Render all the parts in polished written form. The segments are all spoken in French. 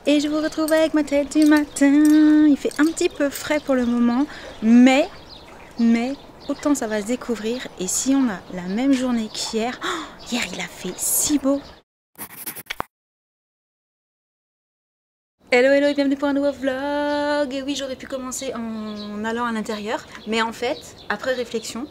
Et je vous retrouve avec ma tête du matin. Il fait un petit peu frais pour le moment, mais autant ça va se découvrir. Et si on a la même journée qu'hier, hier il a fait si beau. Hello hello et bienvenue pour un nouveau vlog. Et oui, j'aurais pu commencer en allant à l'intérieur, mais en fait, après réflexion,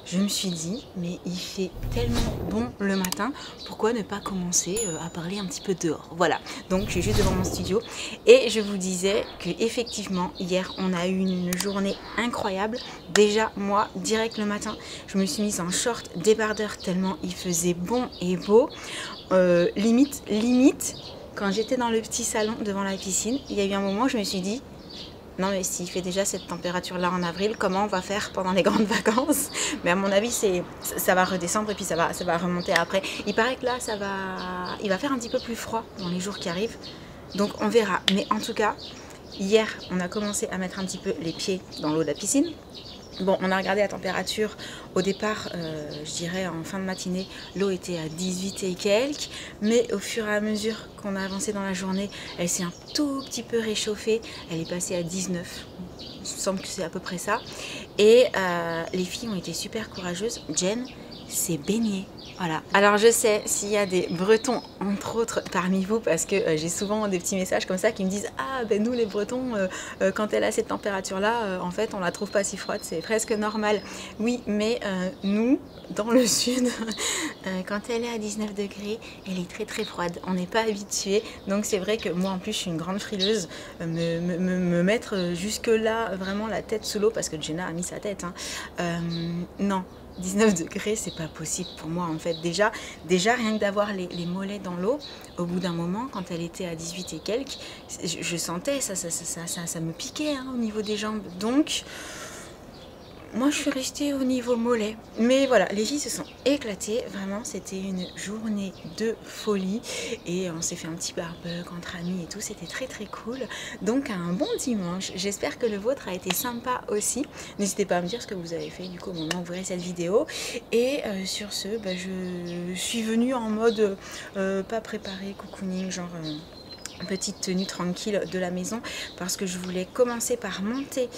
je me suis dit, mais il fait tellement bon le matin, pourquoi ne pas commencer à parler un petit peu dehors? Voilà, donc je suis juste devant mon studio et je vous disais que effectivement hier on a eu une journée incroyable. Déjà moi, direct le matin, je me suis mise en short débardeur tellement il faisait bon et beau. Limite, quand j'étais dans le petit salon devant la piscine, il y a eu un moment où je me suis dit, non mais s'il fait déjà cette température là en avril, comment on va faire pendant les grandes vacances? Mais à mon avis ça va redescendre et puis ça va remonter après. Il paraît que là il va faire un petit peu plus froid dans les jours qui arrivent, donc on verra. Mais en tout cas, hier on a commencé à mettre un petit peu les pieds dans l'eau de la piscine. Bon, on a regardé la température. Au départ, je dirais en fin de matinée, l'eau était à 18 et quelques. Mais au fur et à mesure qu'on a avancé dans la journée, elle s'est un tout petit peu réchauffée. Elle est passée à 19. Il me semble que c'est à peu près ça. Et les filles ont été super courageuses. Jen s'est baignée. Voilà. Alors je sais s'il y a des Bretons entre autres parmi vous, parce que j'ai souvent des petits messages comme ça qui me disent « Ah ben nous les Bretons, quand elle a cette température là, en fait on la trouve pas si froide, c'est presque normal. » Oui, mais nous, dans le sud, quand elle est à 19 degrés, elle est très très froide. On n'est pas habitué, donc c'est vrai que moi en plus je suis une grande frileuse. Me mettre jusque là, vraiment la tête sous l'eau, parce que Jenna a mis sa tête, hein. Non. 19 degrés, c'est pas possible pour moi en fait. Déjà rien que d'avoir les mollets dans l'eau, au bout d'un moment, quand elle était à 18 et quelques, je sentais, ça me piquait hein, au niveau des jambes. Donc, moi je suis restée au niveau mollet. Mais voilà, les filles se sont éclatées. Vraiment, c'était une journée de folie. Et on s'est fait un petit barbecue entre amis et tout. C'était très très cool. Donc un bon dimanche. J'espère que le vôtre a été sympa aussi. N'hésitez pas à me dire ce que vous avez fait du coup au moment où vous verrez cette vidéo. Et sur ce, je suis venue en mode pas préparé, cocooning, genre... petite tenue tranquille de la maison, parce que je voulais commencer par monter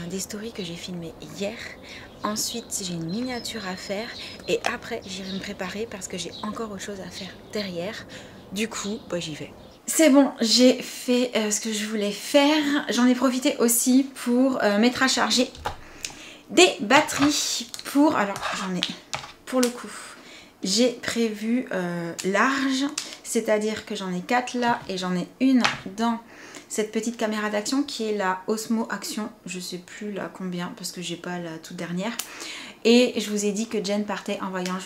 des stories que j'ai filmées hier. Ensuite j'ai une miniature à faire et après j'irai me préparer parce que j'ai encore autre chose à faire derrière. Du coup j'y vais. C'est bon, j'ai fait ce que je voulais faire. J'en ai profité aussi pour mettre à charger des batteries pour... Alors j'en ai pour le coup, j'ai prévu large, c'est-à-dire que j'en ai 4 là et j'en ai une dans cette petite caméra d'action qui est la Osmo Action, je sais plus là combien parce que j'ai pas la toute dernière. Et je vous ai dit que Jen partait en voyage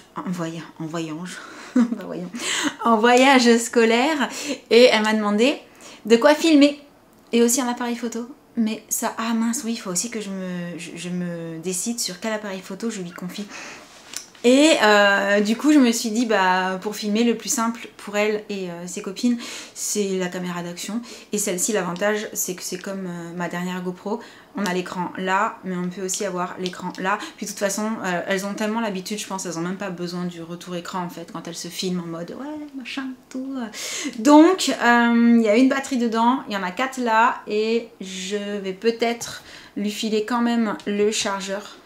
scolaire et elle m'a demandé de quoi filmer et aussi un appareil photo. Mais ça, ah mince, oui, il faut aussi que je me décide sur quel appareil photo je lui confie. Et du coup je me suis dit pour filmer le plus simple pour elle et ses copines c'est la caméra d'action. Et celle-ci, l'avantage c'est que c'est comme ma dernière GoPro, on a l'écran là mais on peut aussi avoir l'écran là. Puis de toute façon elles ont tellement l'habitude, je pense elles ont même pas besoin du retour écran en fait quand elles se filment en mode ouais machin tout. Donc il y a une batterie dedans, il y en a 4 là et je vais peut-être lui filer quand même le chargeur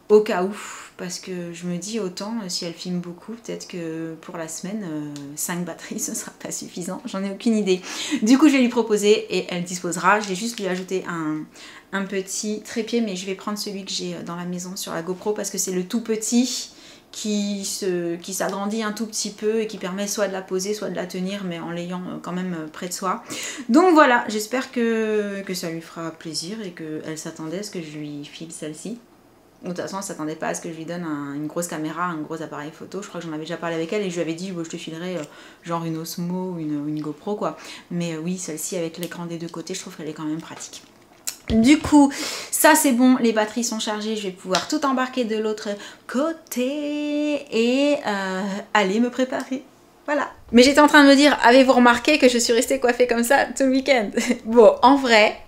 au cas où. Parce que je me dis autant, si elle filme beaucoup, peut-être que pour la semaine, 5 batteries, ce sera pas suffisant. J'en ai aucune idée. Du coup, je vais lui proposer et elle disposera. Je vais juste lui ajouter un petit trépied, mais je vais prendre celui que j'ai dans la maison sur la GoPro parce que c'est le tout petit qui s'agrandit un tout petit peu et qui permet soit de la poser, soit de la tenir, mais en l'ayant quand même près de soi. Donc voilà, j'espère que ça lui fera plaisir et qu'elle s'attendait à ce que je lui file celle-ci. De toute façon, elle ne s'attendait pas à ce que je lui donne une grosse caméra, un gros appareil photo. Je crois que j'en avais déjà parlé avec elle et je lui avais dit je te filerai genre une Osmo ou une GoPro quoi. Mais oui, celle-ci avec l'écran des deux côtés, je trouve qu'elle est quand même pratique. Du coup, ça c'est bon, les batteries sont chargées, je vais pouvoir tout embarquer de l'autre côté et aller me préparer. Voilà. Mais j'étais en train de me dire, avez-vous remarqué que je suis restée coiffée comme ça tout le week-end? Bon, en vrai,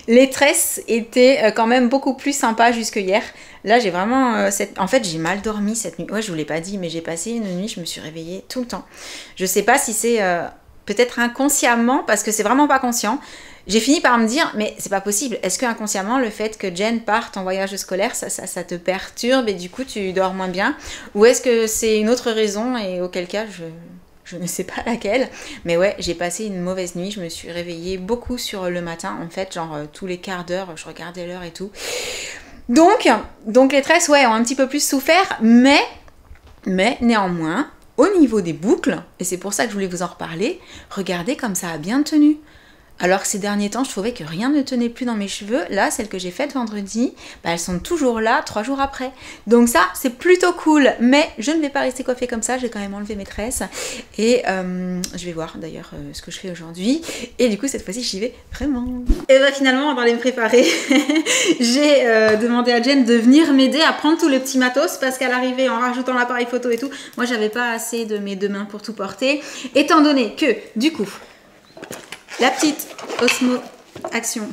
les tresses étaient quand même beaucoup plus sympas jusque hier. Là, j'ai vraiment... En fait, j'ai mal dormi cette nuit. Ouais, je vous l'ai pas dit, mais j'ai passé une nuit, je me suis réveillée tout le temps. Je sais pas si c'est peut-être inconsciemment, parce que c'est vraiment pas conscient, j'ai fini par me dire, mais c'est pas possible. Est-ce que inconsciemment, le fait que Jen parte en voyage scolaire, ça te perturbe et du coup tu dors moins bien? Ou est-ce que c'est une autre raison et auquel cas je ne sais pas laquelle? Mais ouais, j'ai passé une mauvaise nuit. Je me suis réveillée beaucoup sur le matin. En fait, genre tous les quarts d'heure, je regardais l'heure et tout. Donc les tresses, ouais, ont un petit peu plus souffert, mais néanmoins, au niveau des boucles, et c'est pour ça que je voulais vous en reparler, regardez comme ça a bien tenu. Alors que ces derniers temps, je trouvais que rien ne tenait plus dans mes cheveux. Là, celles que j'ai faites vendredi, elles sont toujours là 3 jours après. Donc ça, c'est plutôt cool. Mais je ne vais pas rester coiffée comme ça. J'ai quand même enlevé mes tresses. Et je vais voir d'ailleurs ce que je fais aujourd'hui. Et du coup, cette fois-ci, j'y vais vraiment. Et bah finalement, on va aller me préparer. J'ai demandé à Jen de venir m'aider à prendre tout le petit matos. Parce qu'à l'arrivée, en rajoutant l'appareil photo et tout, moi, j'avais pas assez de mes 2 mains pour tout porter. Étant donné que, du coup... La petite Osmo Action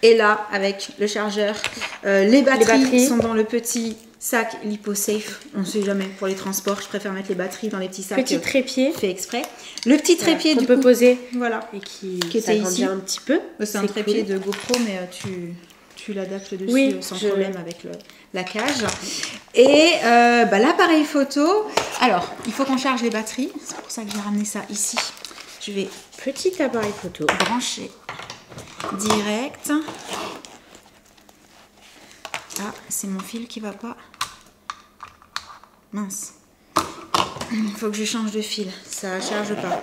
est là avec le chargeur. Les batteries sont dans le petit sac LipoSafe. On ne sait jamais pour les transports. Je préfère mettre les batteries dans les petits sacs. Petit trépied. Fait exprès. Le petit trépied du coup. On peut poser. Voilà. Et qui était ici. Un petit peu. C'est un trépied de GoPro, mais tu l'adaptes dessus sans problème avec la cage. Et l'appareil photo. Alors, il faut qu'on charge les batteries. C'est pour ça que j'ai ramené ça ici. Je vais petit appareil photo brancher direct. Ah, c'est mon fil qui va pas. Mince. Il faut que je change de fil. Ça charge pas.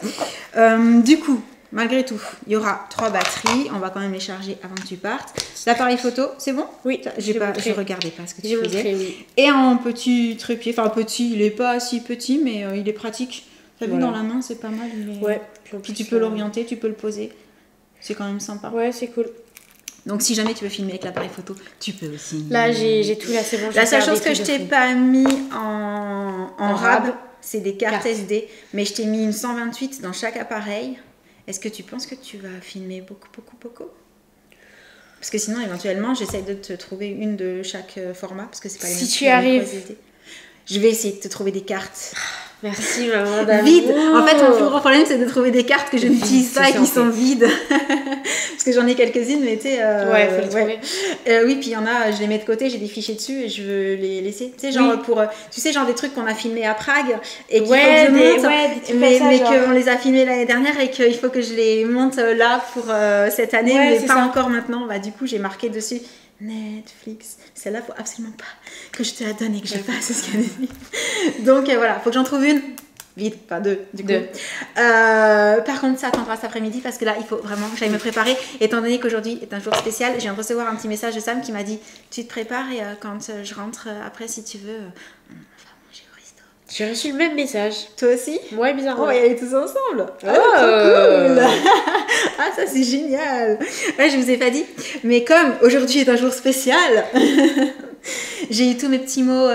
Du coup, malgré tout, il y aura 3 batteries. On va quand même les charger avant que tu partes. L'appareil photo, c'est bon? Oui. Je regardais pas ce que tu faisais. Oui. Et un petit trépied. Enfin, petit, il est pas si petit, mais il est pratique. T'as vu, dans la main, c'est pas mal. Ouais. Puis tu peux l'orienter, tu peux le poser. C'est quand même sympa. Ouais, c'est cool. Donc si jamais tu veux filmer avec l'appareil photo, tu peux aussi. Là, j'ai tout, là, c'est bon. La seule chose que je t'ai pas mis en RAB, c'est des cartes SD. Mais je t'ai mis une 128 dans chaque appareil. Est-ce que tu penses que tu vas filmer beaucoup? Parce que sinon, éventuellement, j'essaie de te trouver une de chaque format. Parce que c'est pas les mêmes. Si tu arrives. Je vais essayer de te trouver des cartes. Merci maman d'amour. Vides. En fait, mon plus gros problème, c'est de trouver des cartes que je n'utilise pas et qui sont vides. Parce que j'en ai quelques-unes, mais tu sais... faut les trouver. Oui, puis il y en a, je les mets de côté, j'ai des fichiers dessus et je veux les laisser. Tu sais, genre tu sais, genre des trucs qu'on a filmés à Prague et qu'il faut que je monte, mais qu'on les a filmés l'année dernière et qu'il faut que je les monte là pour cette année, mais pas encore maintenant. Bah, du coup, j'ai marqué dessus... Netflix, celle-là faut absolument pas que je te la donne et que je fasse ce qu'elle dit. Donc voilà, faut que j'en trouve une vite, enfin 2 du coup. Par contre ça attendra cet après-midi parce que là il faut vraiment que j'aille me préparer étant donné qu'aujourd'hui est un jour spécial. Je viens de recevoir un petit message de Sam qui m'a dit tu te prépares et quand je rentre après si tu veux on va manger au resto. J'ai reçu le même message. Toi aussi? Ouais, bizarrement. On va y aller tous ensemble. Cool. Ah, ça c'est génial. Ouais, je vous ai pas dit. Mais comme aujourd'hui est un jour spécial, j'ai eu tous mes petits mots.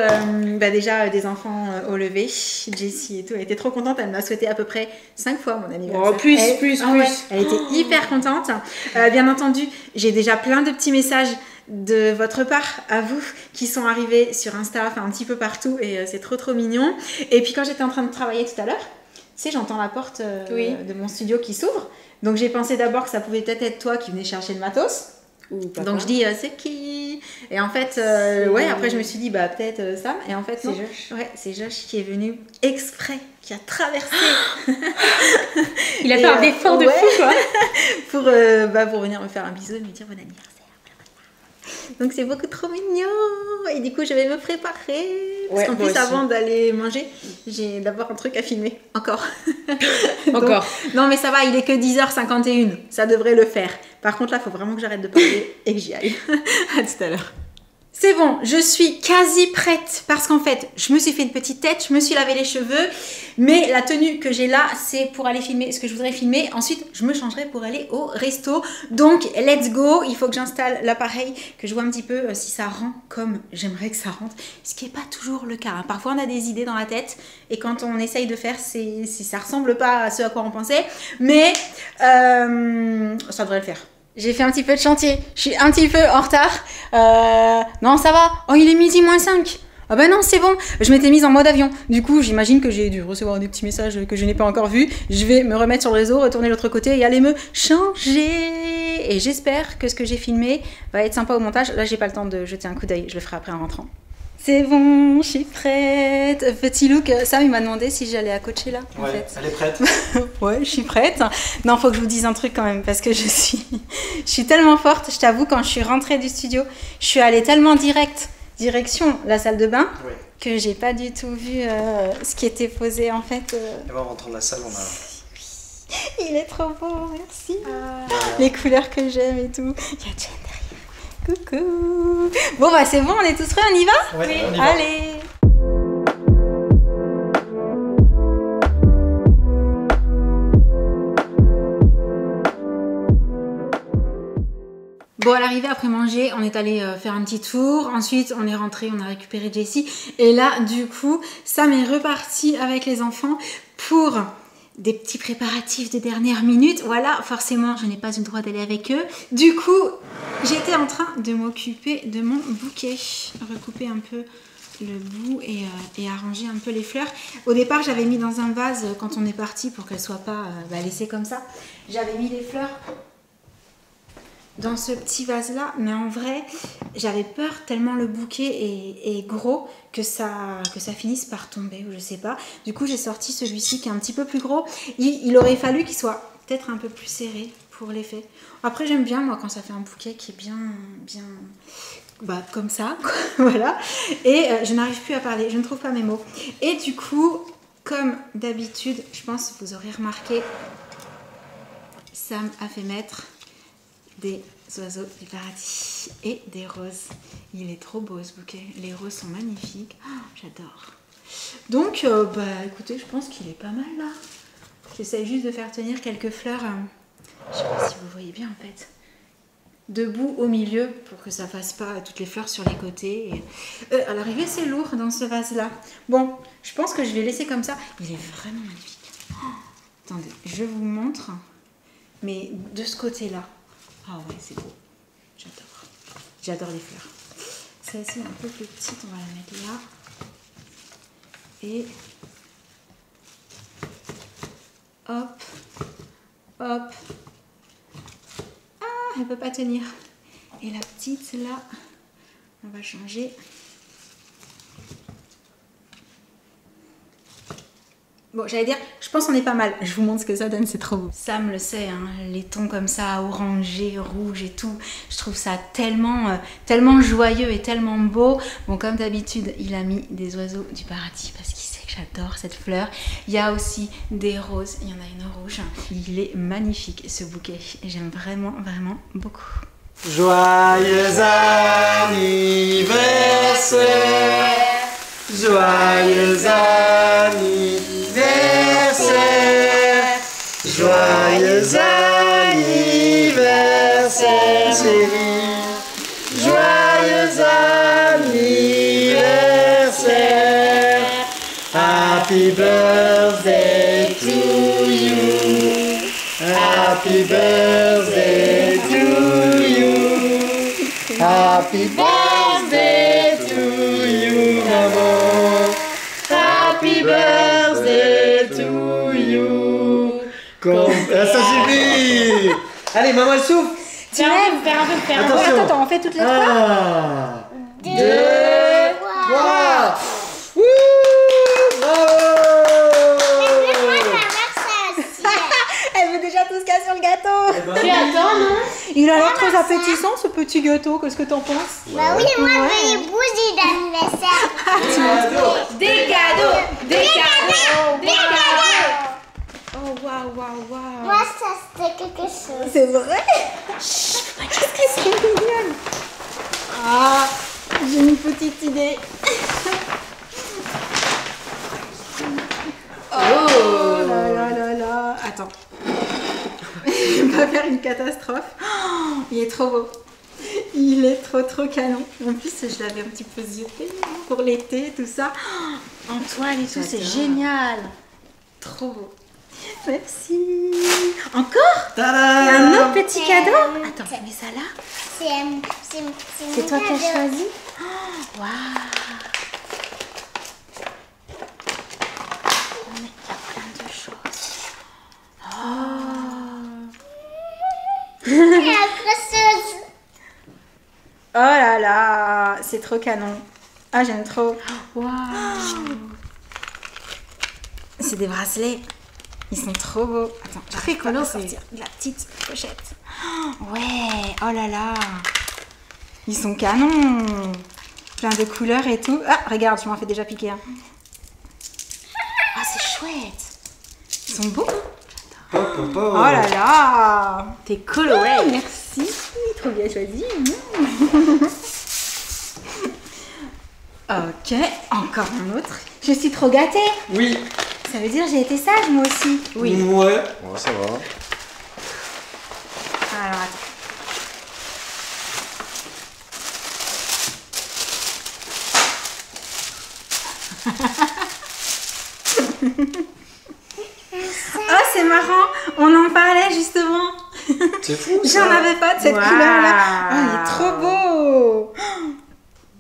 Déjà des enfants au lever. Jessie et tout. Elle était trop contente. Elle m'a souhaité à peu près 5 fois mon anniversaire. Oh, plus. Ouais, elle était hyper contente. Bien entendu, j'ai déjà plein de petits messages de votre part à vous qui sont arrivés sur Insta, enfin un petit peu partout et c'est trop mignon. Et puis quand j'étais en train de travailler tout à l'heure, tu sais, j'entends la porte de mon studio qui s'ouvre. Donc j'ai pensé d'abord que ça pouvait peut-être être toi qui venais chercher le matos. Donc je dis c'est qui? Et en fait après je me suis dit bah peut-être Sam et en fait c'est Josh. Ouais, c'est Josh qui est venu exprès, qui a traversé. Il a fait un effort de fou quoi. pour venir me faire un bisou et me dire bon anniversaire. Donc c'est beaucoup trop mignon. Et du coup je vais me préparer parce qu'en plus avant d'aller manger j'ai d'abord un truc à filmer encore. Encore. Donc, non mais ça va, il est que 10h51, ça devrait le faire. Par contre là il faut vraiment que j'arrête de parler et que j'y aille. À tout à l'heure. C'est bon, je suis quasi prête parce qu'en fait, je me suis fait une petite tête, je me suis lavé les cheveux, mais la tenue que j'ai là, c'est pour aller filmer ce que je voudrais filmer. Ensuite, je me changerai pour aller au resto. Donc, let's go. Il faut que j'installe l'appareil, que je vois un petit peu si ça rend comme j'aimerais que ça rentre, ce qui n'est pas toujours le cas. Parfois, on a des idées dans la tête et quand on essaye de faire, ça ressemble pas à ce à quoi on pensait, mais ça devrait le faire. J'ai fait un petit peu de chantier. Je suis un petit peu en retard. Non, ça va. Oh, il est midi moins 5. Ah bah non, c'est bon, je m'étais mise en mode avion. Du coup, j'imagine que j'ai dû recevoir des petits messages que je n'ai pas encore vus. Je vais me remettre sur le réseau, retourner de l'autre côté et aller me changer. Et j'espère que ce que j'ai filmé va être sympa au montage. Là, j'ai pas le temps de jeter un coup d'œil, je le ferai après en rentrant. C'est bon, je suis prête. Petit look, Sam il m'a demandé si j'allais à Coachella. Ouais, en fait. elle est prête. Ouais, je suis prête. Non, faut que je vous dise un truc quand même parce que je suis tellement forte. Je t'avoue, quand je suis rentrée du studio, je suis allée tellement direction la salle de bain, Ouais. que j'ai pas du tout vu ce qui était posé en fait. Et en rentrant de la salle, on a... Il est trop beau, merci. Les couleurs que j'aime et tout. Il y a Jen derrière. Coucou. Bon bah c'est bon, on est tous prêts, on y va? Ouais, on y va. Allez. Bon, à l'arrivée, après manger, on est allé faire un petit tour. Ensuite, on est rentré, on a récupéré Jessie. Et là, du coup, Sam est reparti avec les enfants pour des petits préparatifs de dernière minute. Voilà, forcément, je n'ai pas eu le droit d'aller avec eux. Du coup, j'étais en train de m'occuper de mon bouquet. Recouper un peu le bout et arranger un peu les fleurs. Au départ, j'avais mis dans un vase quand on est parti pour qu'elles ne soient pas laissées comme ça. J'avais mis les fleurs dans ce petit vase là, mais en vrai j'avais peur tellement le bouquet est gros que ça finisse par tomber ou je sais pas. Du coup j'ai sorti celui-ci qui est un petit peu plus gros. Il aurait fallu qu'il soit peut-être un peu plus serré pour l'effet. Après j'aime bien moi quand ça fait un bouquet qui est bien comme ça quoi. Voilà. Et je n'arrive plus à parler, je ne trouve pas mes mots. Et du coup comme d'habitude, je pense que vous aurez remarqué, Sam a fait mettre des oiseaux du paradis et des roses. Il est trop beau ce bouquet. Les roses sont magnifiques. Oh, j'adore. Donc, écoutez, je pense qu'il est pas mal là. J'essaie juste de faire tenir quelques fleurs. Je sais pas si vous voyez bien en fait. Debout au milieu pour que ça fasse pas toutes les fleurs sur les côtés. Et... à l'arrivée, c'est lourd dans ce vase là. Bon, je pense que je vais laisser comme ça. Il est vraiment magnifique. Oh, attendez, je vous montre. Mais de ce côté là. Ah ouais, c'est beau. J'adore. J'adore les fleurs. Celle-ci est un peu plus petite, on va la mettre là. Et hop, hop. Ah, elle peut pas tenir. Et la petite là, on va changer. Bon, j'allais dire, je pense qu'on est pas mal. Je vous montre ce que ça donne, c'est trop beau. Sam le sait, hein, les tons comme ça, orangé, rouge et tout, je trouve ça tellement joyeux et tellement beau. Bon, comme d'habitude, il a mis des oiseaux du paradis parce qu'il sait que j'adore cette fleur. Il y a aussi des roses, il y en a une rouge. Il est magnifique ce bouquet. J'aime vraiment, vraiment beaucoup. Joyeux anniversaire, joyeux anniversaire, joyeux anniversaire, chérie, joyeux anniversaire, happy birthday to you, happy birthday to you, happy birthday to you, maman, happy birthday to you. Ça suffit. Allez, maman, elle souffle. Tu m'aimes? Attention. Attends, on fait toutes les trois. 1, 2, 3. Wouh, bravo. Elle veut déjà tout ce qu'il y a sur le gâteau. Tu attends, non? Il a l'air très appétissant ce petit gâteau, qu'est-ce que t'en penses? Bah oui, moi je veux les bougies d'anniversaire. Des cadeaux, des cadeaux, des cadeaux. Oh waouh, waouh, waouh. Moi ça c'était quelque chose. C'est vrai? Chut, qu'est-ce que c'est mignonne. Ah, j'ai une petite idée. Oh là là là là. Attends. Je vais pas faire une catastrophe. Oh, il est trop beau. Il est trop canon. En plus, je l'avais un petit peu zioté pour l'été, tout ça. Oh, en toile et tout, c'est génial. Trop beau. Merci. Encore? Tada! Un autre petit cadeau? Attends, je mets ça là. C'est C'est toi qui as cadeau. choisi? Oh, waouh. Et accrocheuse. Oh là là, c'est trop canon. Ah, j'aime trop. Waouh. C'est des bracelets. Ils sont trop beaux. Attends, Très j'arrive pas à coloré. sortir de la petite pochette. Ouais, oh là là. Ils sont canons. Plein de couleurs et tout. Ah, regarde, je m'en fais déjà piquer. Hein. Ah, c'est chouette. Ils sont beaux. Pop, pop, pop. Oh là là. T'es coloré. Merci. Trop bien choisi. Ok, encore un autre. Je suis trop gâtée. Oui. Ça veut dire que j'ai été sage moi aussi. Oui. Ouais. Ouais, ça va. Alors attends. Oh, c'est marrant. On en parlait justement. C'est fou ça. J'en avais pas de cette Wow. couleur-là. Oh, il est trop beau.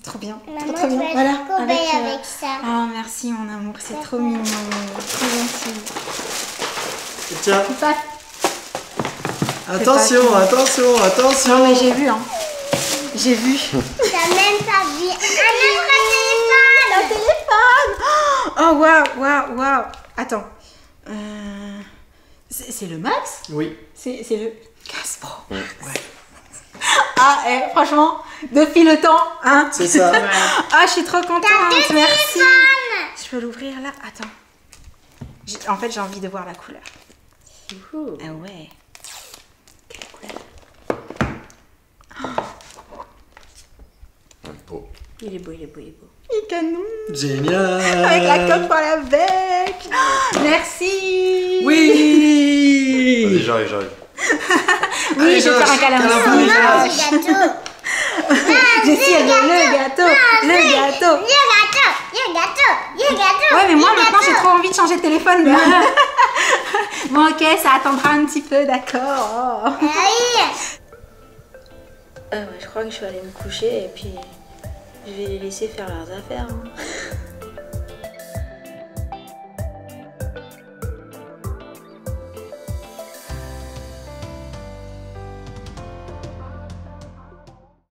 Trop bien. Maman, Trop tu bien. vas Voilà. être cobaye avec ça. Oh, merci mon amour. C'est trop mignon. Trop gentil. Tiens. Pas... Attention, pas- attention, Non, attention. mais j'ai vu, hein. J'ai vu. T'as même pas vu un autre téléphone. Téléphone. Oh, waouh, waouh, waouh. Attends. C'est le Max? Oui. C'est le Caspo. Ah, franchement, depuis le temps, hein. C'est ça. Ah, je suis trop contente. Merci. Je peux l'ouvrir là. Attends. En fait, j'ai envie de voir la couleur. Ah ouais. Quelle couleur? Beau. Il est beau, il est beau, il est beau. Il est canon. Génial. Avec la coque pour avec. Merci. Oui. Allez, j'arrive. Oui, je vais faire un câlin. câlin. Mange du gâteau. Jessie, elle veut le gâteau. Le gâteau. Ouais, mais moi maintenant j'ai trop envie de changer de téléphone. Bon, ok, ça attendra un petit peu, d'accord. Oh. Ouais, je crois que je vais aller me coucher et puis je vais les laisser faire leurs affaires. Hein.